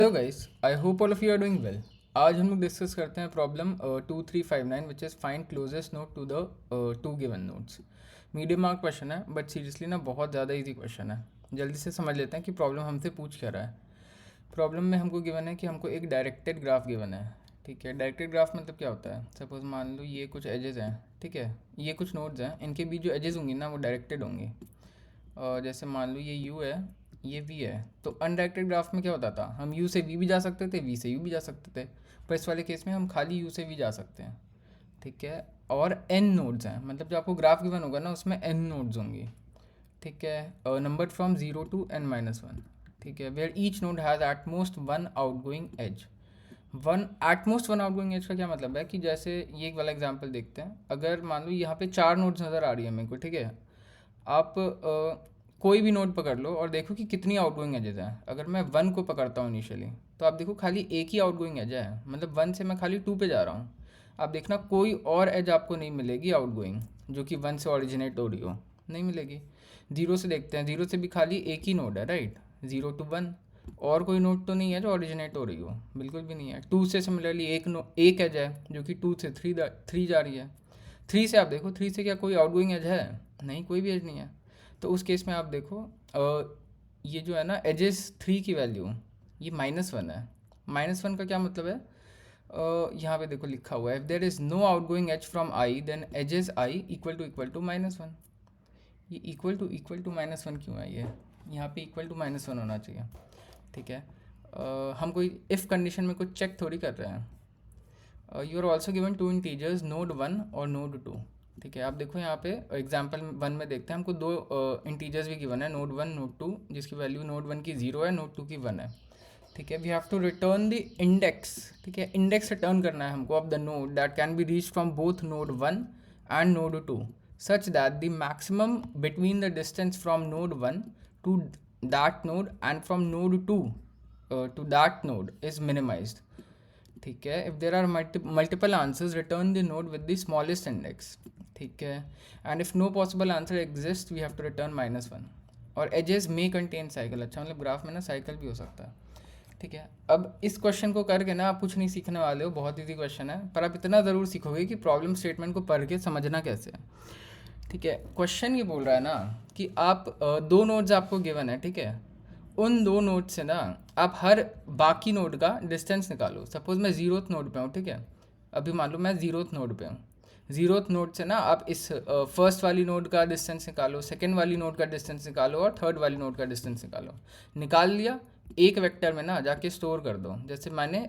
Hello guys, I hope all of you are doing well. आज हम लोग discuss करते हैं problem 2359 which is find closest node to the two given nodes. Medium mark question है but seriously ना बहुत ज़्यादा इजी क्वेश्चन है। जल्दी से समझ लेते हैं कि प्रॉब्लम हमसे पूछ क्या रहा है। प्रॉब्लम में हमको गिवन है कि हमको एक डायरेक्टेड ग्राफ गिवन है। ठीक है, डायरेक्टेड ग्राफ मतलब क्या होता है? सपोज मान लो ये कुछ एजेस हैं, ठीक है, ये कुछ नोड्स हैं, इनके बीच जो एजेस होंगी ना वो डायरेक्टेड होंगी। और जैसे मान लो ये यू है, ये वी है, तो अनडायरेक्टेड ग्राफ में क्या होता था, हम यू से वी भी जा सकते थे, वी से यू भी जा सकते थे, पर इस वाले केस में हम खाली यू से वी जा सकते हैं। ठीक है, और एन नोड्स हैं, मतलब जो आपको ग्राफ गिवन होगा ना उसमें एन नोड्स होंगी। ठीक है, number from zero to N minus one. ठीक है, where each node has at most one outgoing edge. One at most one outgoing edge का क्या मतलब है कि जैसे ये एक वाला एग्जांपल देखते हैं। अगर मान लो यहाँ पे चार नोड्स नज़र आ रही है मेरे को, ठीक है, आप कोई भी नोड पकड़ लो और देखो कि कितनी आउटगोइंग एजेस हैं। अगर मैं वन को पकड़ता हूँ इनिशियली, तो आप देखो खाली एक ही आउटगोइंग एज है, मतलब वन से मैं खाली टू पे जा रहा हूँ। आप देखना कोई और एज आपको नहीं मिलेगी आउटगोइंग जो कि वन से ओरिजिनेट हो रही हो, नहीं मिलेगी। जीरो से देखते हैं, जीरो से भी खाली एक ही नोड है, राइट, जीरो टू वन। और कोई नोड तो नहीं है जो ओरिजिनेट हो रही हो, बिल्कुल भी नहीं है। टू से सिमिलरली एक एज है जो कि टू से थ्री जा रही है। थ्री से आप देखो, थ्री से क्या कोई आउटगोइंग एज है? नहीं, कोई भी एज नहीं है। तो उस केस में आप देखो ये जो है ना एजेस थ्री की वैल्यू, ये माइनस वन है। माइनस वन का क्या मतलब है? यहाँ पे देखो लिखा हुआ है, if there is no outgoing edge from i then edges i equal to minus one. ये इक्वल टू माइनस वन क्यों है? ये यहाँ पे इक्वल टू माइनस वन होना चाहिए। ठीक है, हम कोई इफ़ कंडीशन में कुछ चेक थोड़ी कर रहे हैं। You are also given two integers node one और नोड टू। ठीक है, आप देखो यहाँ पे एग्जाम्पल वन में देखते हैं, हमको दो इंटीजर्स भी गिवन है, नोड वन नोड टू, जिसकी वैल्यू नोड वन की जीरो है, नोड टू की वन है। ठीक है, we have to return the index. ठीक है, इंडेक्स रिटर्न करना है हमको of the node that can be reach from both node one and node two such that the maximum between the distance from node 1 to that node and from node 2 to that node is minimized. ठीक है, if there are multiple answers return the node with the smallest index. ठीक है, and if no possible answer exist we have to return minus one. और edges may contain cycle, अच्छा मतलब graph में ना cycle भी हो सकता है। ठीक है, अब इस क्वेश्चन को करके ना आप कुछ नहीं सीखने वाले हो, बहुत ईजी क्वेश्चन है, पर आप इतना ज़रूर सीखोगे कि प्रॉब्लम स्टेटमेंट को पढ़ के समझना कैसे है। ठीक है, क्वेश्चन ये बोल रहा है ना कि आप दो नोड्स आपको गिवन है, ठीक है, उन दो नोड से ना आप हर बाकी नोड का डिस्टेंस निकालो। सपोज मैं जीरोथ नोड पे हूँ, ठीक है, अभी मान लो मैं जीरोथ नोड पे हूँ। जीरोथ नोड से ना आप इस फर्स्ट वाली नोड का डिस्टेंस निकालो, सेकेंड वाली नोड का डिस्टेंस निकालो और थर्ड वाली नोड का डिस्टेंस निकालो। निकाल लिया, एक वेक्टर में ना जाके स्टोर कर दो। जैसे मैंने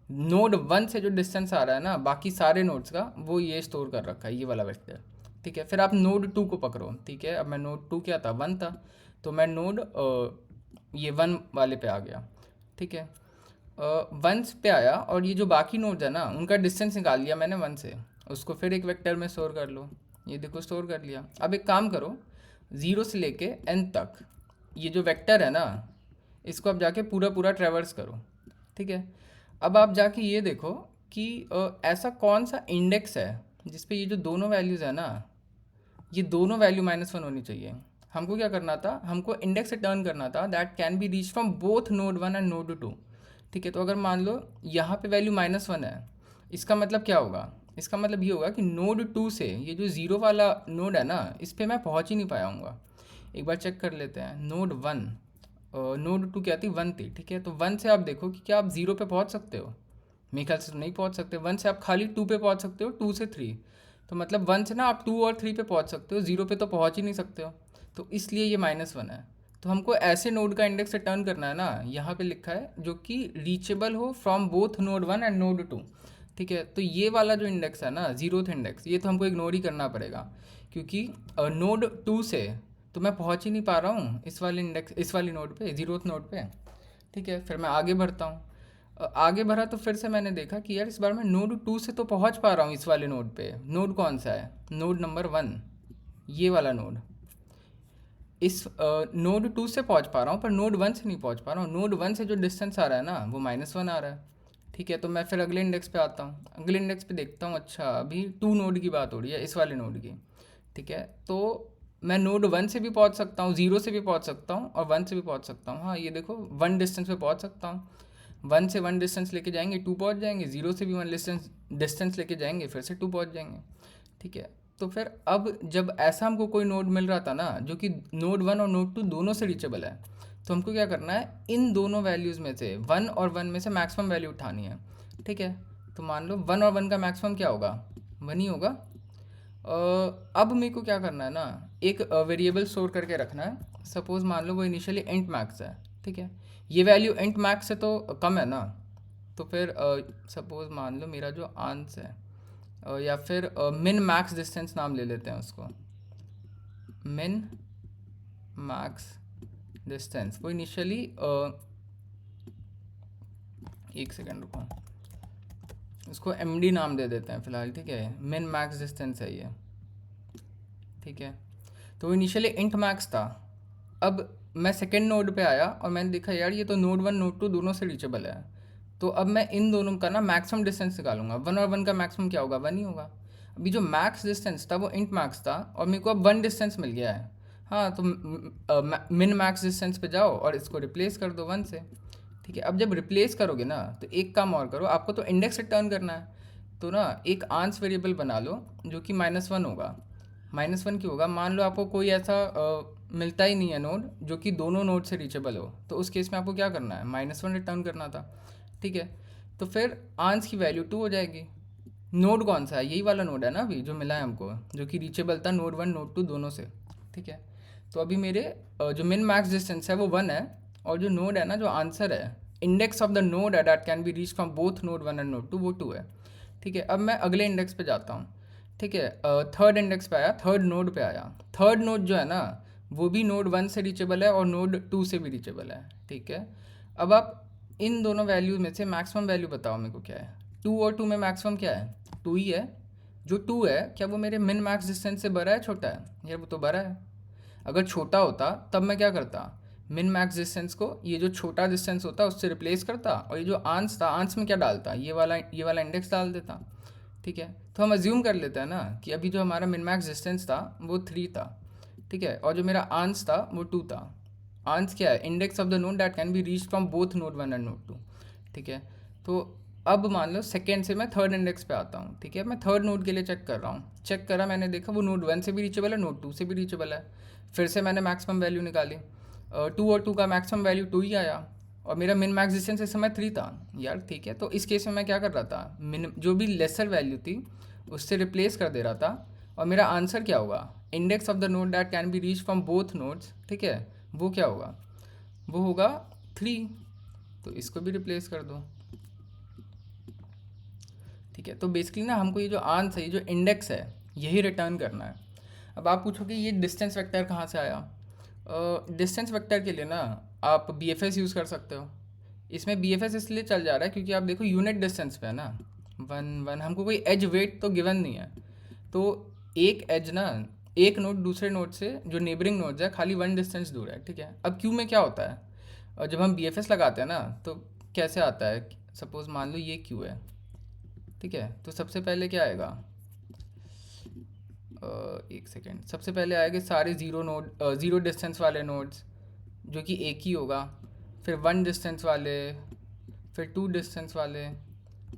नोड वन से जो डिस्टेंस आ रहा है ना बाकी सारे नोड्स का, वो ये स्टोर कर रखा है, ये वाला वेक्टर। ठीक है, फिर आप नोड टू को पकड़ो। ठीक है, अब मैं नोड टू क्या था, वन था, तो मैं नोड ये वन वाले पे आ गया। ठीक है, वन पे आया और ये जो बाकी नोड्स है ना उनका डिस्टेंस निकाल लिया मैंने वन से, उसको फिर एक वेक्टर में स्टोर कर लो। ये देखो स्टोर कर लिया। अब एक काम करो, ज़ीरो से लेके एन तक ये जो वेक्टर है ना इसको आप जाके पूरा पूरा ट्रेवर्स करो। ठीक है, अब आप जाके ये देखो कि ऐसा कौन सा इंडेक्स है जिसपे ये जो दोनों वैल्यूज़ है ना ये दोनों वैल्यू माइनस वन होनी चाहिए। हमको क्या करना था, हमको इंडेक्स रिटर्न करना था that can be reach from both node one and node two. ठीक है, तो अगर मान लो यहाँ पे वैल्यू माइनस वन है, इसका मतलब क्या होगा? इसका मतलब ये होगा कि नोड टू से ये जो ज़ीरो वाला नोड है ना इस पर मैं पहुँच ही नहीं पाया हूँगा। एक बार चेक कर लेते हैं, नोड वन नोड टू क्या थी, वन थी। ठीक है, तो वन से आप देखो कि क्या आप ज़ीरो पे पहुँच सकते हो? मेरे ख्याल से तो नहीं पहुँच सकते। वन से आप खाली टू पे पहुँच सकते हो, टू से थ्री। तो मतलब वन से ना आप टू और थ्री पे पहुँच सकते हो, ज़ीरो पे तो पहुँच ही नहीं सकते हो। तो इसलिए ये माइनस वन है। तो हमको ऐसे नोड का इंडेक्स रिटर्न करना है ना, यहाँ पे लिखा है जो कि रीचेबल हो from both node one and node two. ठीक है, तो ये वाला जो इंडेक्स है ना जीरोथ इंडेक्स, ये तो हमको इग्नोर ही करना पड़ेगा, क्योंकि नोड टू से तो मैं पहुँच ही नहीं पा रहा हूँ इस वाले इंडेक्स, इस वाली नोड पे, जीरोथ नोड पे। ठीक है, फिर मैं आगे बढ़ता हूँ। आगे बढ़ा तो फिर से मैंने देखा कि यार इस बार मैं नोड टू से तो पहुंच पा रहा हूँ इस वाले नोड पे। नोड कौन सा है? नोड नंबर वन, ये वाला नोड। इस नोड टू से पहुंच पा रहा हूँ पर नोड वन से नहीं पहुंच पा रहा हूँ। नोड वन से जो डिस्टेंस आ रहा है ना वो माइनस वन आ रहा है। ठीक है, तो मैं फिर अगले इंडेक्स पे आता हूँ, अगले इंडेक्स पे देखता हूँ, अच्छा अभी टू नोड की बात हो रही है, इस वाले नोड की। ठीक है, तो मैं नोड 1 से भी पहुंच सकता हूँ, 0 से भी पहुंच सकता हूँ और 1 से भी पहुंच सकता हूँ। हाँ ये देखो 1 डिस्टेंस पे पहुंच सकता हूँ, 1 से 1 डिस्टेंस लेके जाएंगे 2 पहुंच जाएंगे, 0 से भी 1 डिस्टेंस लेके जाएंगे फिर से 2 पहुंच जाएंगे। ठीक है, तो फिर अब जब ऐसा हमको कोई नोड मिल रहा था ना जो कि नोड 1 और नोड 2 दोनों से रीचेबल है, तो हमको क्या करना है, इन दोनों वैल्यूज़ में से 1 और 1 में से मैक्सिमम वैल्यू उठानी है। ठीक है, तो मान लो 1 और 1 का मैक्सिमम क्या होगा, 1 ही होगा। अब मेरे को क्या करना है ना, एक वेरिएबल स्टोर करके रखना है। सपोज मान लो वो इनिशियली इंट मैक्स है। ठीक है, ये वैल्यू इंट मैक्स से तो कम है ना, तो फिर सपोज मान लो मेरा जो आंस है या फिर मिन मैक्स डिस्टेंस नाम ले लेते हैं उसको, मिन मैक्स डिस्टेंस, वो इनिशियली एक सेकेंड रुको, उसको MD नाम दे देते हैं फ़िलहाल। ठीक है, मिन मैक्स डिस्टेंस है ये। ठीक है, तो इनिशियली इंट मैक्स था। अब मैं सेकेंड नोड पे आया और मैंने देखा यार ये तो नोड 1 नोड 2 दोनों से रीचेबल है, तो अब मैं इन दोनों का ना मैक्सिमम डिस्टेंस निकालूंगा। 1 और 1 का मैक्सिमम क्या होगा, 1 ही होगा। अभी जो मैक्स डिस्टेंस था वो इंट मैक्स था और मेरे को अब 1 डिस्टेंस मिल गया है। हाँ, तो मिन मैक्स डिस्टेंस पे जाओ और इसको रिप्लेस कर दो 1 से। ठीक है, अब जब रिप्लेस करोगे ना तो एक काम और करो, आपको तो इंडेक्स रिटर्न करना है, तो ना एक आंस वेरिएबल बना लो जो कि -1 होगा। -1 क्यों होगा, मान लो आपको कोई ऐसा मिलता ही नहीं है नोड जो कि दोनों नोड से रीचेबल हो, तो उस केस में आपको क्या करना है, -1 रिटर्न करना था। ठीक है, तो फिर आंस की वैल्यू 2 हो जाएगी। नोड कौन सा है, यही वाला नोड है ना अभी जो मिला है हमको, जो कि रीचेबल था नोड 1 नोड 2 दोनों से। ठीक है, तो अभी मेरे जो मिन मैक्स डिस्टेंस है वो 1 है, और जो नोड है ना, जो आंसर है, index of the node that can be reach from both node 1 and node 2, वो 2 है। ठीक है, अब मैं अगले इंडेक्स पे जाता हूँ। ठीक है, थर्ड इंडेक्स पे आया, थर्ड नोड पे आया। थर्ड नोड जो है ना वो भी नोड 1 से रीचेबल है और नोड 2 से भी रीचेबल है। ठीक है, अब आप इन दोनों वैल्यूज में से मैक्सिमम वैल्यू बताओ मेरे को क्या है। 2 और 2 में मैक्सिमम क्या है, 2 ही है। जो 2 है क्या वो मेरे मिन मैक्स डिस्टेंस से बड़ा है छोटा है, यार वो तो बड़ा है। अगर छोटा होता तब मैं क्या करता, मिन मैक्स डिस्टेंस को ये जो छोटा डिस्टेंस होता उससे रिप्लेस करता, और ये जो आंस था आंस में क्या डालता, ये वाला इंडेक्स डाल देता। ठीक है, तो हम अज्यूम कर लेते हैं ना कि अभी जो हमारा मिन मैक्स डिस्टेंस था वो 3 था। ठीक है, और जो मेरा आंस था वो 2 था। आंस क्या है, index of the node that can be reach from both node 1 and node 2। ठीक है, तो अब मान लो सेकेंड से मैं थर्ड इंडेक्स पे आता हूँ। ठीक है, मैं थर्ड नोड के लिए चेक कर रहा हूँ, चेक करा, मैंने देखा वो नोड 1 से भी रीचेबल है, नोड 2 से भी रीचेबल है। फिर से मैंने मैक्सिमम वैल्यू निकाली, 2 और 2 का मैक्सिमम वैल्यू 2 ही आया, और मेरा मिन मैक्स डिस्टेंस इस समय 3 था यार। ठीक है, तो इस केस में मैं क्या कर रहा था, मिन जो भी लेसर वैल्यू थी उससे रिप्लेस कर दे रहा था, और मेरा आंसर क्या होगा, index of the node that can be reach from both nodes. ठीक है, वो क्या होगा, वो होगा 3, तो इसको भी रिप्लेस कर दो। ठीक है, तो बेसिकली ना हमको ये जो आंसर है, ये जो इंडेक्स है, यही रिटर्न करना है। अब आप पूछोगे ये डिस्टेंस वेक्टर कहाँ से आया। डिस्टेंस वेक्टर के लिए ना आप BFS यूज़ कर सकते हो। इसमें BFS इसलिए चल जा रहा है क्योंकि आप देखो यूनिट डिस्टेंस पे है ना, 1 1, हमको कोई एज वेट तो गिवन नहीं है, तो एक एज ना, एक नोड दूसरे नोड से जो नेबरिंग नोड्स है खाली 1 डिस्टेंस दूर है। ठीक है, अब क्यू में क्या होता है, और जब हम BFS लगाते हैं ना तो कैसे आता है, सपोज मान लो ये क्यू है। ठीक है, तो सबसे पहले क्या आएगा, एक सेकेंड, सबसे पहले आएंगे सारे ज़ीरो डिस्टेंस वाले नोड्स जो कि एक ही होगा, फिर 1 डिस्टेंस वाले, फिर 2 डिस्टेंस वाले।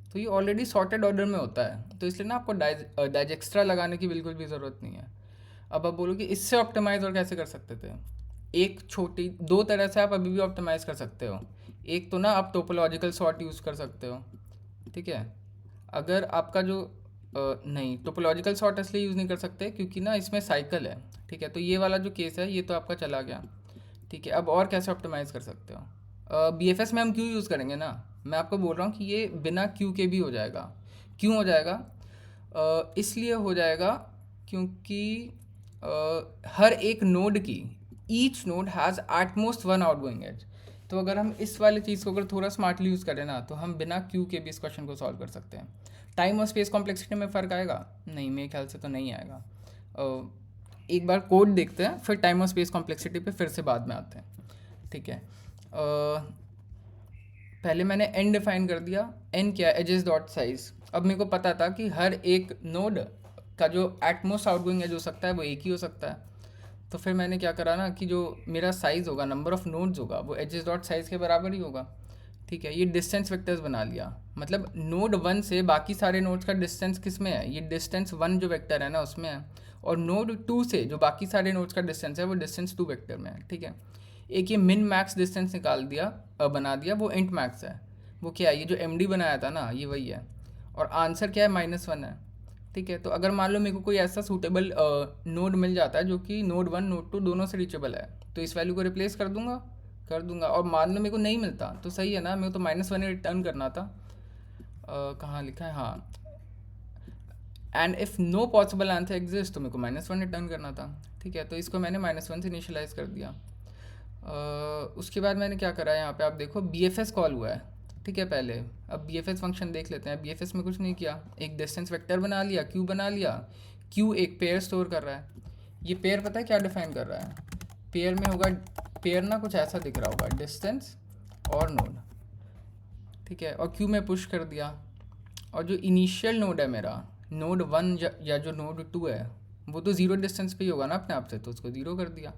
तो ये ऑलरेडी सॉर्टेड ऑर्डर में होता है, तो इसलिए ना आपको डाइजेक्स्ट्रा लगाने की बिल्कुल भी ज़रूरत नहीं है। अब आप बोलोगे इससे ऑप्टिमाइज़ और कैसे कर सकते थे, एक छोटी 2 तरह से आप अभी भी ऑप्टिमाइज़ कर सकते हो। एक तो ना आप टोपोलॉजिकल सॉर्ट यूज़ कर सकते हो। ठीक है, अगर आपका जो नहीं, टोपोलॉजिकल सॉर्ट इसलिए यूज़ नहीं कर सकते क्योंकि ना इसमें साइकिल है। ठीक है, तो ये वाला जो केस है ये तो आपका चला गया। ठीक है, अब और कैसे ऑप्टिमाइज़ कर सकते हो, BFS में हम क्यों यूज़ करेंगे ना, मैं आपको बोल रहा हूँ कि ये बिना क्यू के भी हो जाएगा। क्यों हो जाएगा, इसलिए हो जाएगा क्योंकि हर एक नोड की, each node has at most 1 outgoing edge. तो अगर हम इस वाली चीज़ को अगर थोड़ा स्मार्टली यूज़ करें ना तो हम बिना क्यू के भी इस क्वेश्चन को सॉल्व कर सकते हैं। टाइम और स्पेस कॉम्प्लेक्सिटी में फ़र्क आएगा, नहीं मेरे ख्याल से तो नहीं आएगा। एक बार कोड देखते हैं फिर टाइम और स्पेस कॉम्प्लेक्सिटी पे फिर से बाद में आते हैं। ठीक है, पहले मैंने n डिफाइन कर दिया, n क्या, एजेस डॉट साइज। अब मेरे को पता था कि हर एक नोड का जो एटमोस्ट आउटगोइंग एज हो सकता है वो एक ही हो सकता है। तो फिर मैंने क्या करा ना कि जो मेरा साइज़ होगा, नंबर ऑफ़ नोड्स होगा, वो एजेस डॉट साइज़ के बराबर ही होगा। ठीक है, ये डिस्टेंस वेक्टर्स बना लिया। मतलब नोड 1 से बाकी सारे नोड्स का डिस्टेंस किस में है, ये डिस्टेंस 1 जो वेक्टर है ना उसमें है, और नोड 2 से जो बाकी सारे नोड्स का डिस्टेंस है वो डिस्टेंस 2 वेक्टर में है। ठीक है, एक ये मिन मैक्स डिस्टेंस निकाल दिया, बना दिया, वो इंट मैक्स है। वो क्या है, ये जो एम बनाया था ना ये वही है, और आंसर क्या है, -1 है। ठीक है, तो अगर मान लो मेरे को कोई ऐसा सूटेबल नोड मिल जाता है जो कि नोड 1 नोड 2 दोनों से रीचेबल है, तो इस वैल्यू को रिप्लेस कर दूंगा। और मान लो मेरे को नहीं मिलता तो सही है ना, मेरे को तो -1 ही रिटर्न करना था। कहाँ लिखा है, हाँ, and if no possible answer exist तो मेरे को -1 रिटर्न करना था। ठीक है, तो इसको मैंने -1 से इनिशियलाइज़ कर दिया। उसके बाद मैंने क्या करा, यहाँ पे आप देखो BFS कॉल हुआ है। ठीक है, पहले अब BFS फंक्शन देख लेते हैं। BFS में कुछ नहीं किया, एक डिस्टेंस वेक्टर बना लिया, Q बना लिया। Q एक पेयर स्टोर कर रहा है। ये पेयर पता है क्या डिफाइन कर रहा है, पेयर में होगा, पेयर ना कुछ ऐसा दिख रहा होगा, डिस्टेंस और नोड। ठीक है, और Q में पुश कर दिया, और जो इनिशियल नोड है मेरा, नोड 1 या जो नोड 2 है, वो तो ज़ीरो डिस्टेंस पे ही होगा ना अपने आप से, तो उसको ज़ीरो कर दिया।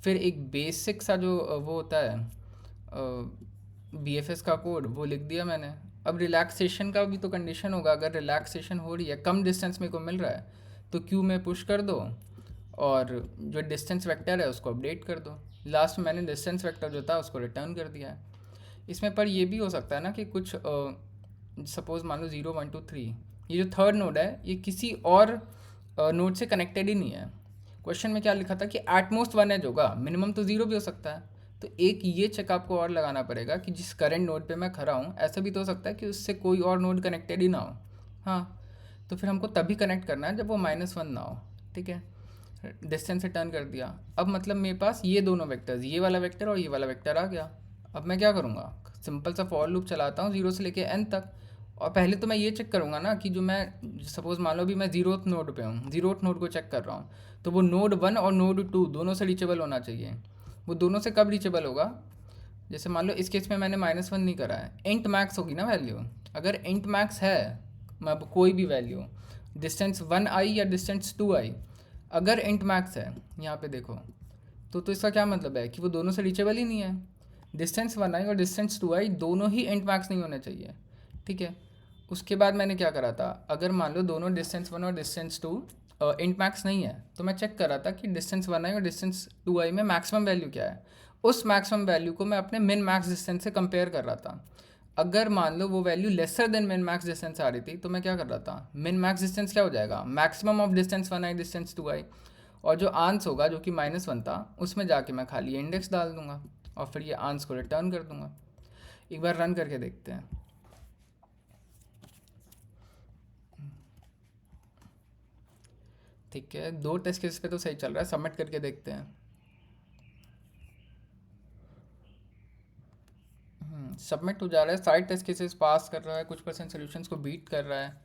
फिर एक बेसिक सा जो वो होता है BFS का कोड, वो लिख दिया मैंने। अब रिलैक्सेशन का भी तो कंडीशन होगा, अगर रिलैक्सेशन हो रही है, कम डिस्टेंस मेरे को मिल रहा है, तो Q में पुश कर दो, और जो डिस्टेंस वेक्टर है उसको अपडेट कर दो। लास्ट में मैंने डिस्टेंस वेक्टर जो था उसको रिटर्न कर दिया है इसमें। पर ये भी हो सकता है ना कि कुछ सपोज मान लो 0 1 2 3, ये जो थर्ड नोड है ये किसी और नोड से कनेक्टेड ही नहीं है। क्वेश्चन में क्या लिखा था कि एटमोस्ट 1 एज होगा, मिनिमम तो 0 भी हो सकता है। तो एक ये चेक आपको और लगाना पड़ेगा कि जिस करंट नोड पे मैं खड़ा हूँ, ऐसा भी तो हो सकता है कि उससे कोई और नोड कनेक्टेड ही ना हो। हाँ, तो फिर हमको तभी कनेक्ट करना है जब वो -1 ना हो। ठीक है, डिस्टेंस रिटर्न कर दिया। अब मतलब मेरे पास ये दोनों वेक्टर्स, ये वाला वेक्टर और ये वाला वेक्टर आ गया। अब मैं क्या करूँगा, सिंपल सा फॉर लूप चलाता हूँ 0 से लेके n तक। और पहले तो मैं ये चेक करूँगा ना कि जो मैं सपोज मान लो भी मैं 0th नोड पे हूँ, 0th नोड को चेक कर रहा हूँ, तो वो नोड 1 और नोड 2 दोनों से रीचेबल होना चाहिए। वो दोनों से कब रीचेबल होगा, जैसे मान लो इस केस में मैंने -1 नहीं करा है, इंट मैक्स होगी ना वैल्यू। अगर इंट मैक्स है, मतलब कोई भी वैल्यू, डिस्टेंस 1 आई या डिस्टेंस 2 आई, अगर इंट मैक्स है यहाँ पे देखो, तो इसका क्या मतलब है कि वो दोनों से रीचेबल ही नहीं है। डिस्टेंस 1 आई और डिस्टेंस 2 आई दोनों ही इंट मैक्स नहीं होने चाहिए। ठीक है, उसके बाद मैंने क्या करा था, अगर मान लो दोनों डिस्टेंस 1 और डिस्टेंस 2 इंट मैक्स नहीं है, तो मैं चेक कर रहा था कि डिस्टेंस 1 आई और डिस्टेंस 2 आई में मैक्सिमम वैल्यू क्या है। उस मैक्सिमम वैल्यू को मैं अपने मिन मैक्स डिस्टेंस से कंपेयर कर रहा था। अगर मान लो वो value lesser than min max distance आ रही थी, तो मैं क्या कर रहा था, मिन मैक्स डिस्टेंस क्या हो जाएगा, maximum of distance 1 I distance 2 आई, और जो आंस होगा जो कि -1 था, उसमें जाके मैं खाली इंडेक्स डाल दूंगा, और फिर ये आंस को रिटर्न कर दूंगा। एक बार रन करके देखते हैं। ठीक है, 2 टेस्ट केस पे तो सही चल रहा है, सबमिट करके देखते हैं। सबमिट हो जा रहा है, सारे टेस्ट केसेस पास कर रहा है, कुछ % सोल्यूशंस को बीट कर रहा है।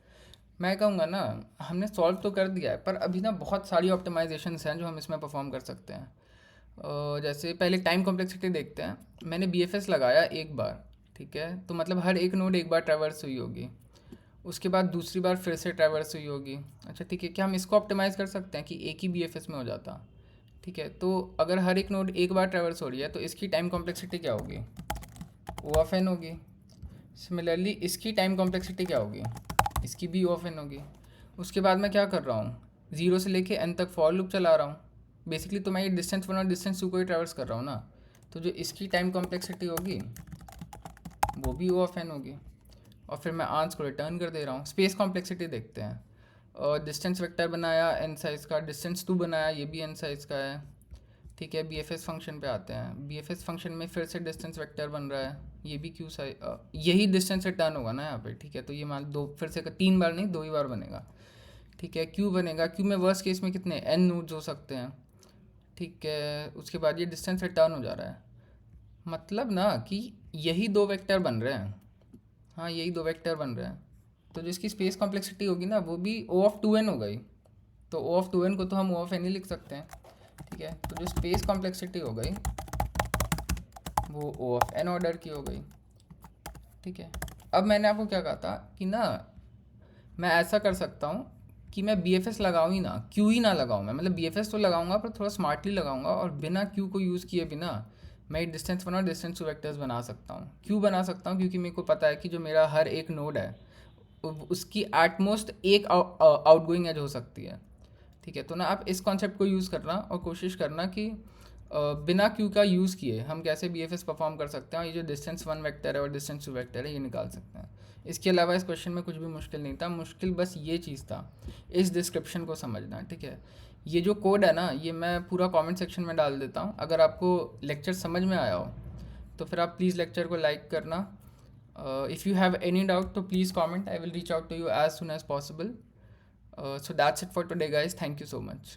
मैं कहूँगा ना, हमने सॉल्व तो कर दिया है, पर अभी ना बहुत सारी ऑप्टिमाइजेशंस हैं जो हम इसमें परफॉर्म कर सकते हैं। जैसे पहले टाइम कॉम्प्लेक्सिटी देखते हैं। मैंने BFS लगाया एक बार, ठीक है, तो मतलब हर एक नोड एक बार ट्रैवर्स हुई होगी, उसके बाद दूसरी बार फिर से ट्रैवर्स हुई होगी। अच्छा ठीक है, क्या हम इसको ऑप्टिमाइज़ कर सकते हैं कि एक ही BFS में हो जाता। ठीक है, तो अगर हर एक नोड एक बार ट्रैवर्स हो रही है तो इसकी टाइम कॉम्प्लेक्सिटी क्या होगी, O(n) होगी। सिमिलरली इसकी टाइम कॉम्प्लेक्सिटी क्या होगी, इसकी भी O(n) होगी। उसके बाद मैं क्या कर रहा हूँ, 0 से लेके n तक फॉर लूप चला रहा हूँ। बेसिकली तो मैं ये डिस्टेंस 1 और डिस्टेंस 2 को ही ट्रैवर्स कर रहा हूँ ना, तो जो इसकी टाइम कॉम्प्लेक्सिटी होगी वो भी O(n) होगी, और फिर मैं आंस को रिटर्न कर दे रहा हूँ। स्पेस कॉम्प्लेक्सिटी देखते हैं, और डिस्टेंस वेक्टर बनाया n साइज़ का, डिस्टेंस 2 बनाया, ये भी n साइज़ का है। ठीक है, BFS फंक्शन पे आते हैं। BFS फंक्शन में फिर से डिस्टेंस वेक्टर बन रहा है, ये भी Q साइज, यही डिस्टेंस रिटर्न होगा ना यहाँ पे। ठीक है, तो ये मान दो, फिर से 3 बार नहीं 2 ही बार बनेगा। ठीक है, Q बनेगा, Q में वर्स्ट केस में कितने n नोड्स हो सकते हैं। ठीक है, उसके बाद ये डिस्टेंस रिटर्न हो जा रहा है, मतलब ना कि यही 2 वेक्टर बन रहे हैं। हाँ, यही 2 वेक्टर बन रहे हैं, तो जो इसकी स्पेस कॉम्प्लेक्सिटी होगी ना वो भी O(2n) हो गई। तो O(2n) को तो हम O(n) ही लिख सकते हैं। ठीक है, तो जो स्पेस कॉम्प्लेक्सिटी हो गई वो O(n) ऑर्डर की हो गई। ठीक है, अब मैंने आपको क्या कहा था कि ना मैं ऐसा कर सकता हूँ कि मैं बी एफ एस लगाऊँ ही ना, क्यू ही ना लगाऊँ मैं, मतलब बी एफ एस तो लगाऊंगा पर थोड़ा स्मार्टली लगाऊंगा, और बिना क्यू को यूज़ किए बिना मैं एक डिस्टेंस वन और डिस्टेंस टू वेक्टर्स बना सकता हूँ। क्यों बना सकता हूँ? क्योंकि मेरे को पता है कि जो मेरा हर एक नोड है उसकी एटमोस्ट एक आउटगोइंग एज हो सकती है। ठीक है, तो ना आप इस कॉन्सेप्ट को यूज़ करना और कोशिश करना कि बिना क्यू का यूज़ किए हम कैसे बी एफ एस परफॉर्म कर सकते हैं, और ये जो डिस्टेंस वन वेक्टर है और डिस्टेंस टू वेक्टर है ये निकाल सकते हैं। इसके अलावा इस क्वेश्चन में कुछ भी मुश्किल नहीं था, मुश्किल बस ये चीज़ था, इस डिस्क्रिप्शन को समझना। ठीक है, ये जो कोड है ना ये मैं पूरा कमेंट सेक्शन में डाल देता हूँ। अगर आपको लेक्चर समझ में आया हो तो फिर आप प्लीज़ लेक्चर को लाइक करना। If you have any doubt तो please comment, I will reach out to you as soon as possible. So that's it for today, guys. Thank you so much.